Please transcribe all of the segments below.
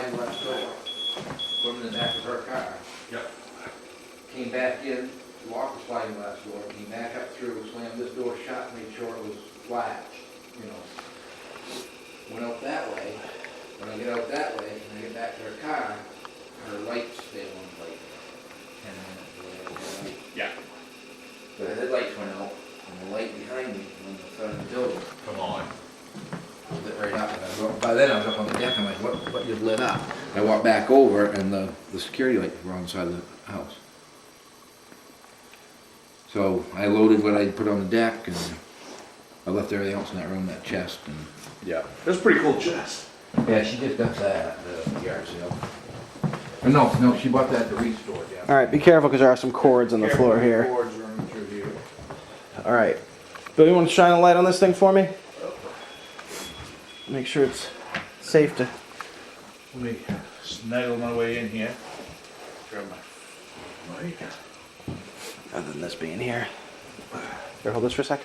sliding glass door. Put them in the back of her car. Yep. Came back in, locked the sliding glass door, came back up through, slammed this door shut, made sure it was latched, you know. Went out that way. When I get out that way, and I get back to her car, her lights stay on like 10 minutes. Yeah. So the headlights went out, and the light behind me on the front of the building Come on. lit right up. And by then I was up on the deck, I'm like, what just lit up? I walked back over, and the security lights were on the side of the house. So I loaded what I put on the deck, and I left everything else in that room, that chest. And Yeah. That's a pretty cool chest. yeah, she just does that at the yard sale. No, she bought that at the weed store, yeah. All right, be careful because there are some cords on the floor here. Cords running through here. All right. Bill, you want to shine a light on this thing for me? Make sure it's safe to... Let me snuggle my way in here. Grab my mic. Other than this being here. Here, hold this for a sec.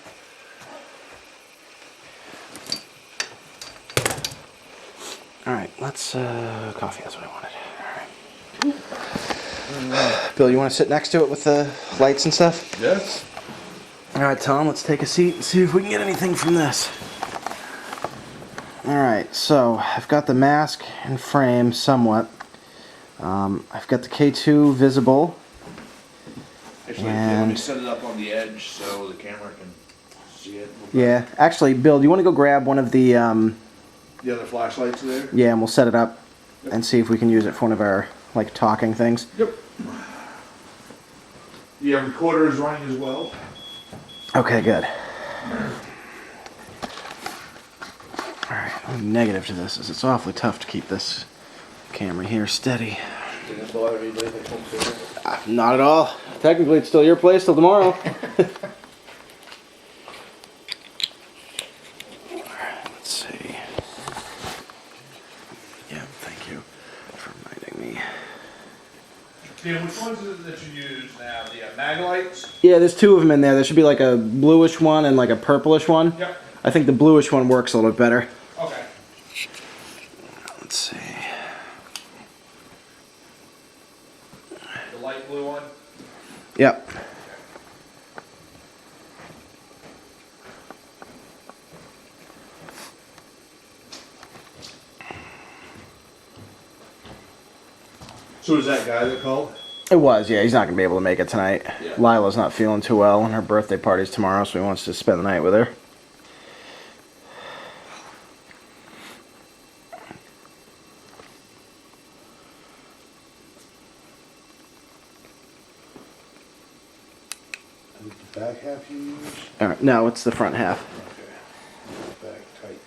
All right, let's, coffee, that's what I wanted. All right. Bill, you want to sit next to it with the lights and stuff? Yes. All right, Tom, let's take a seat and see if we can get anything from this. All right, so I've got the mask and frame somewhat. I've got the K2 visible. Actually, let me set it up on the edge so the camera can see it. Yeah, actually, Bill, do you want to go grab one of the, The other flashlights there? yeah, and we'll set it up and see if we can use it for one of our, like, talking things. Yep. Yeah, recorder is running as well. Okay, good. Alright, I'm negative to this is it's awfully tough to keep this camera here steady. Did this bother you, Dave? I can't see it. Not at all. Technically, it's still your place till tomorrow. Let's see. Yeah, thank you for reminding me. Dan, which ones is it that you use now? The mag lights? Yeah, there's two of them in there. There should be like a bluish one and like a purplish one. Yep. I think the bluish one works a little bit better. Okay. Let's see. The light blue one? Yep. So is that guy that called? It was, yeah. He's not going to be able to make it tonight. Yeah. Lila's not feeling too well, and her birthday party's tomorrow, so he wants to spend the night with her. Is it the back half you use? All right, no, it's the front half. Okay. Back tight.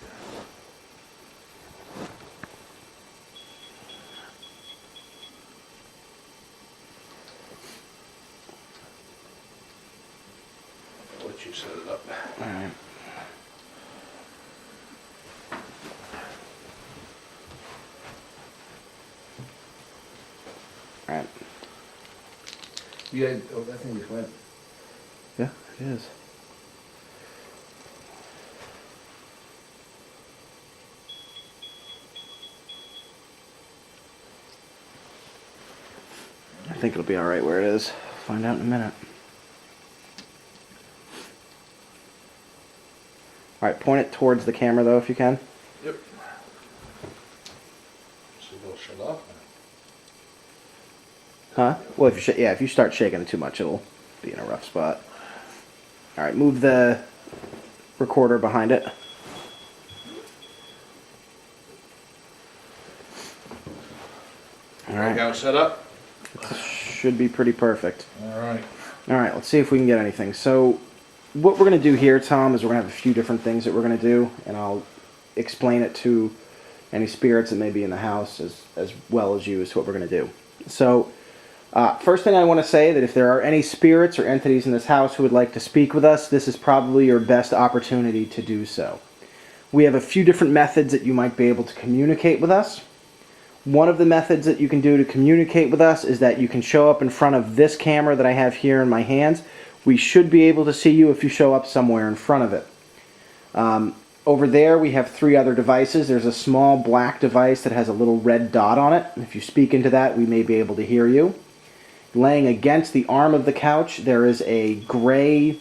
I'll let you set it up. All right. All right. You guys, oh, that thing just went. Yeah, it is. I think it'll be all right where it is. Find out in a minute. All right, point it towards the camera though, if you can. Yep. So it'll shut off. Huh? Well, if you if you start shaking it too much, it'll be in a rough spot. All right, move the recorder behind it. All right, Got it set up? should be pretty perfect. All right. All right, let's see if we can get anything. So what we're going to do here, Tom, is we're going to have a few different things that we're going to do, and I'll explain it to any spirits that may be in the house as well as you as to what we're going to do. So first thing I want to say that if there are any spirits or entities in this house who would like to speak with us, this is probably your best opportunity to do so. We have a few different methods that you might be able to communicate with us. One of the methods that you can do to communicate with us is that you can show up in front of this camera that I have here in my hands. We should be able to see you if you show up somewhere in front of it. Over there, we have 3 other devices. There's a small black device that has a little red dot on it. If you speak into that, we may be able to hear you. Laying against the arm of the couch, there is a gray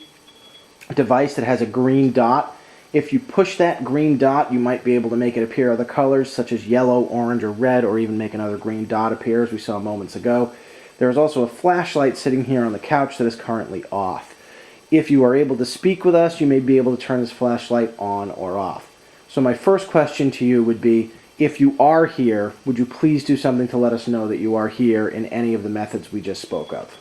device that has a green dot. If you push that green dot, you might be able to make it appear other colors, such as yellow, orange, or red, or even make another green dot appear, as we saw moments ago. There is also a flashlight sitting here on the couch that is currently off. If you are able to speak with us, you may be able to turn this flashlight on or off. So my first question to you would be, if you are here, would you please do something to let us know that you are here in any of the methods we just spoke of?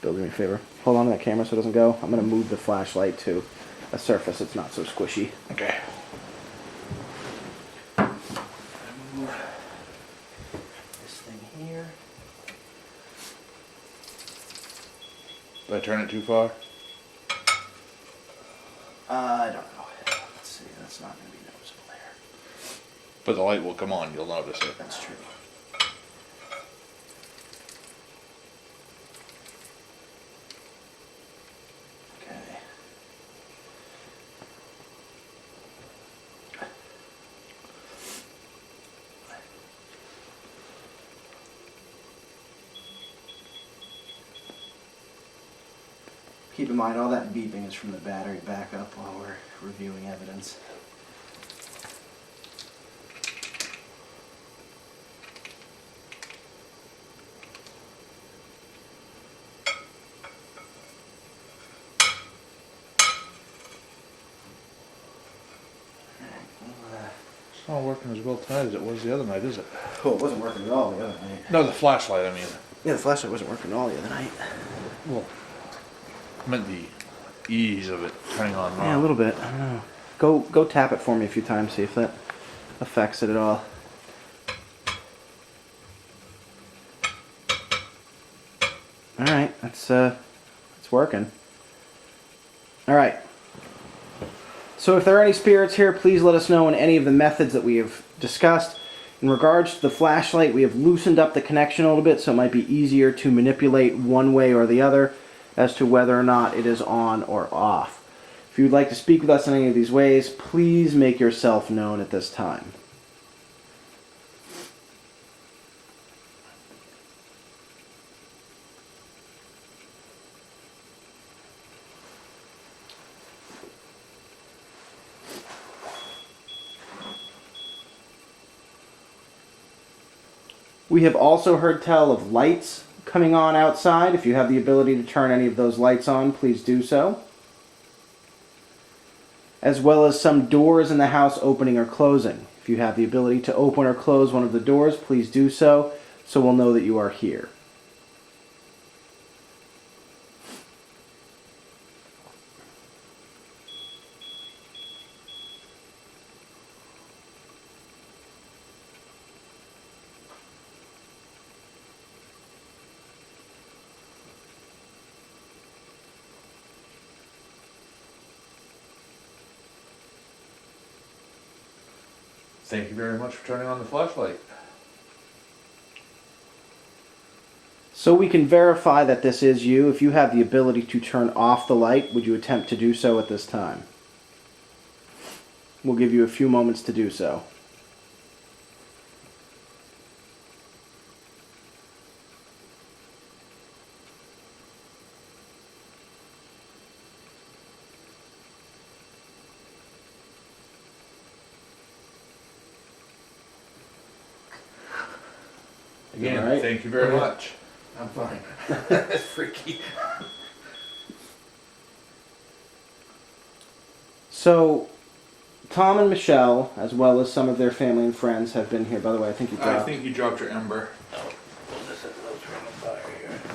Bill, do me a favor. Hold on to that camera so it doesn't go. I'm going to move the flashlight to a surface that's not so squishy. Okay. This thing here. Did I turn it too far? I don't know. Let's see. That's not going to be noticeable there. But the light will come on, you'll notice it. That's true. Okay. Keep in mind, all that beeping is from the battery backup while we're reviewing evidence. It's not working as well tonight as it was the other night, is it? Oh, it wasn't working at all the other night. No, the flashlight, I mean. Yeah, the flashlight wasn't working at all the other night. Well, I meant the ease of it turning on and Yeah, a off. little bit. I don't know. Go tap it for me a few times, see if that affects it at all. All right, it's working. All right. So if there are any spirits here, please let us know in any of the methods that we have discussed. In regards to the flashlight, we have loosened up the connection a little bit, so it might be easier to manipulate one way or the other as to whether or not it is on or off. If you would like to speak with us in any of these ways, please make yourself known at this time. We have also heard tell of lights coming on outside. If you have the ability to turn any of those lights on, please do so. As well as some doors in the house opening or closing. If you have the ability to open or close one of the doors, please do so, so we'll know that you are here. Thank you very much for turning on the flashlight. So we can verify that this is you. If you have the ability to turn off the light, would you attempt to do so at this time? We'll give you a few moments to do so. Again, All right. thank you very much. I'm fine. That's freaky. So, Tom and Michelle, as well as some of their family and friends, have been here. By the way, I think you I dropped. think you dropped your ember.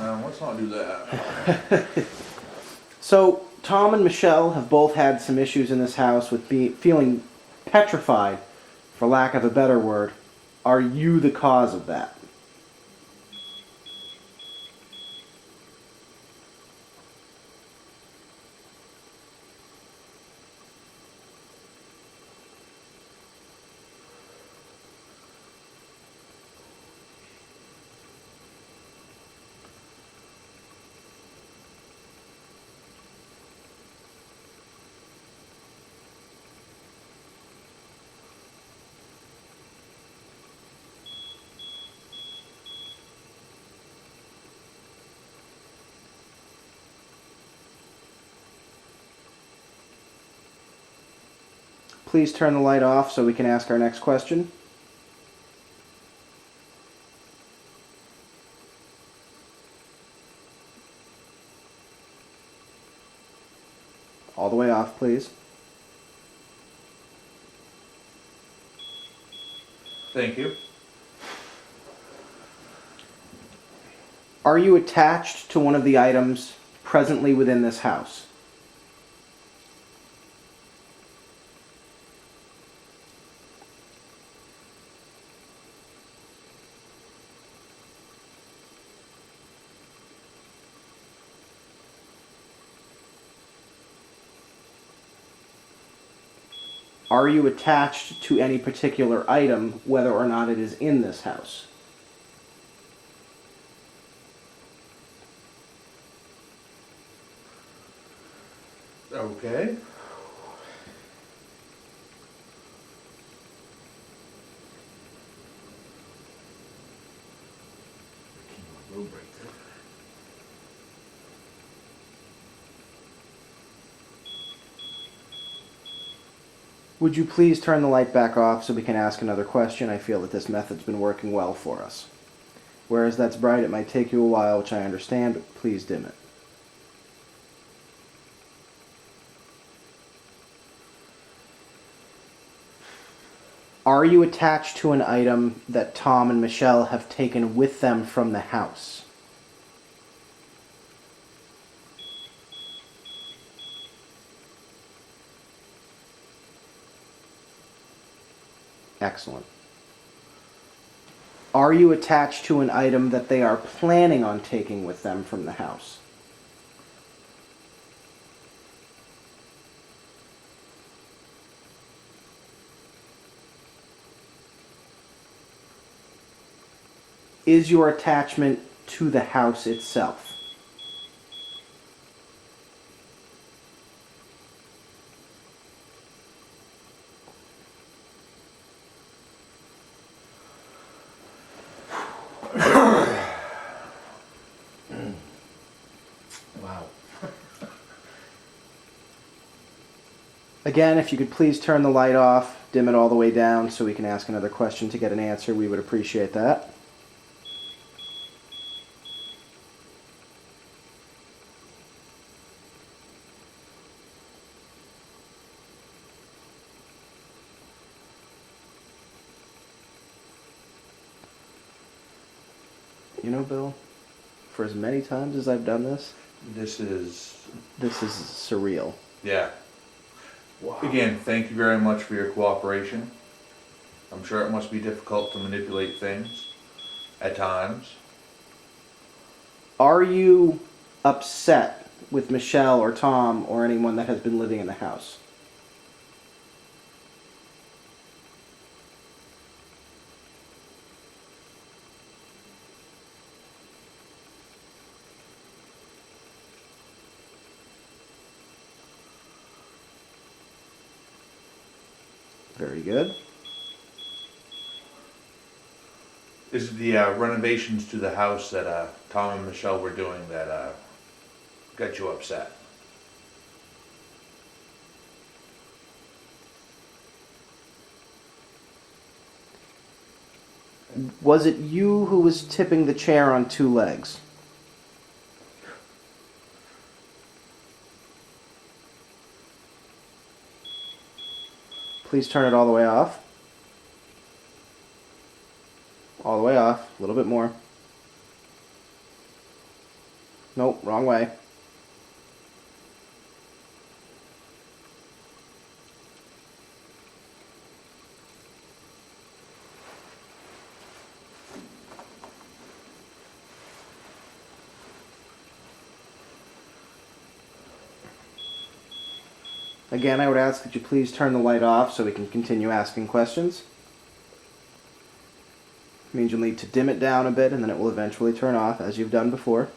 Let's not do that. So, Tom and Michelle have both had some issues in this house with feeling petrified, for lack of a better word. Are you the cause of that? please turn the light off so we can ask our next question? All the way off, please. Thank you. Are you attached to one of the items presently within this house? Are you attached to any particular item, whether or not it is in this house? Okay. Would you please turn the light back off so we can ask another question? I feel that this method's been working well for us. Whereas that's bright, it might take you a while, which I understand, but please dim it. Are you attached to an item that Tom and Michelle have taken with them from the house? Excellent. Are you attached to an item that they are planning on taking with them from the house? Is your attachment to the house itself? Wow. Again, if you could please turn the light off, dim it all the way down so we can ask another question to get an answer, we would appreciate that. You know, Bill, for as many times as I've done this This is, is surreal. yeah. Wow. Again, thank you very much for your cooperation. I'm sure it must be difficult to manipulate things at times. Are you upset with Michelle or Tom or anyone that has been living in the house? Very good. Is it the renovations to the house that Tom and Michelle were doing that got you upset? Was it you who was tipping the chair on two legs? Please turn it all the way off. All the way off. A little bit more. Nope, wrong way. Again, I would ask that you please turn the light off so we can continue asking questions. It means you'll need to dim it down a bit and then it will eventually turn off as you've done before.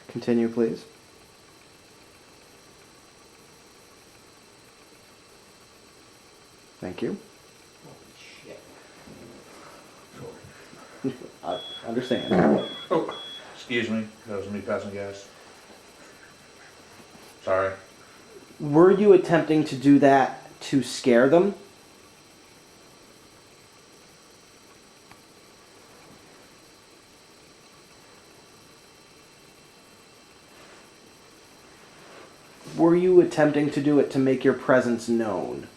Continue, please. Thank you. Holy shit. I understand. Oh, excuse me, that was me passing gas. Sorry. Were you attempting to do that to scare them? Were you attempting to do it to make your presence known?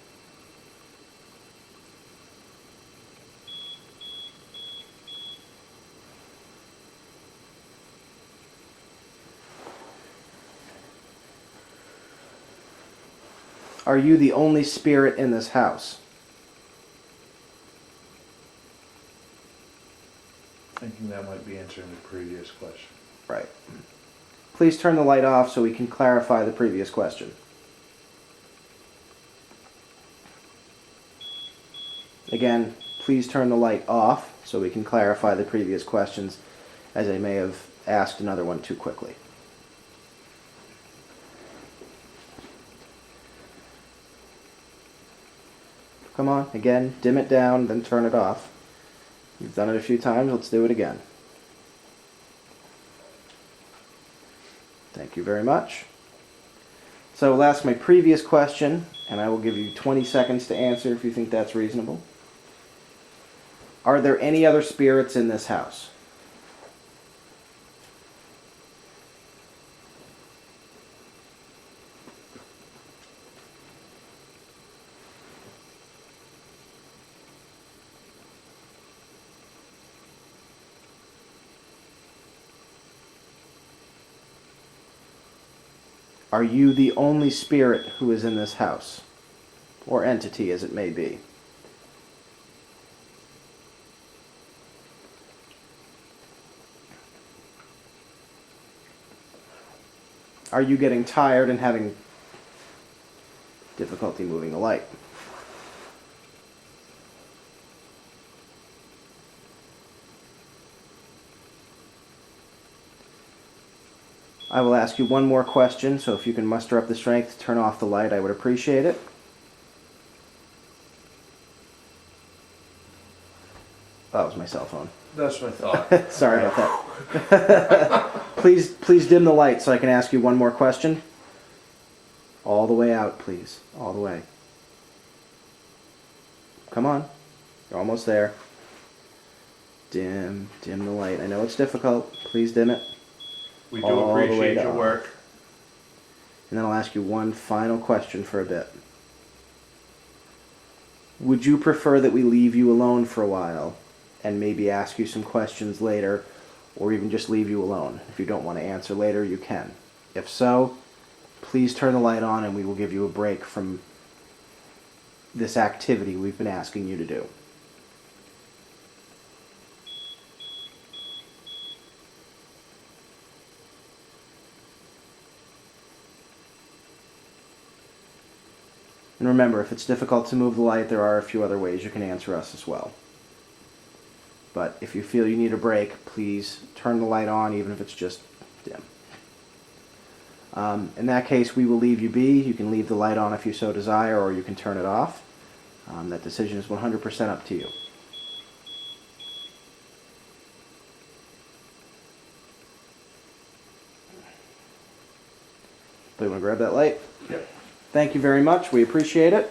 Are you the only spirit in this house? Thinking that might be answering the previous question. Right. Please turn the light off so we can clarify the previous question. Again, please turn the light off so we can clarify the previous questions, as I may have asked another one too quickly. Come on, again, dim it down, then turn it off. You've done it a few times, let's do it again. Thank you very much. So I will ask my previous question, and I will give you 20 seconds to answer if you think that's reasonable. Are there any other spirits in this house? Are you the only spirit who is in this house? Or entity, as it may be. Are you getting tired and having difficulty moving the light? I will ask you one more question, so if you can muster up the strength to turn off the light, I would appreciate it. Oh, that was my cell phone. That's my thought. Sorry about that. Please dim the light so I can ask you one more question. All the way out, please. All the way. Come on. You're almost there. Dim the light. I know it's difficult. Please dim it. We do All the way appreciate your down. work. And then I'll ask you one final question for a bit. Would you prefer that we leave you alone for a while and maybe ask you some questions later, or even just leave you alone? If you don't want to answer later, you can. If so, please turn the light on and we will give you a break from this activity we've been asking you to do. And remember, if it's difficult to move the light, there are a few other ways you can answer us as well. But if you feel you need a break, please turn the light on, even if it's just dim. In that case, we will leave you be. You can leave the light on if you so desire, or you can turn it off. That decision is 100% up to you. Do you want to grab that light? Yep. Thank you very much. We appreciate it.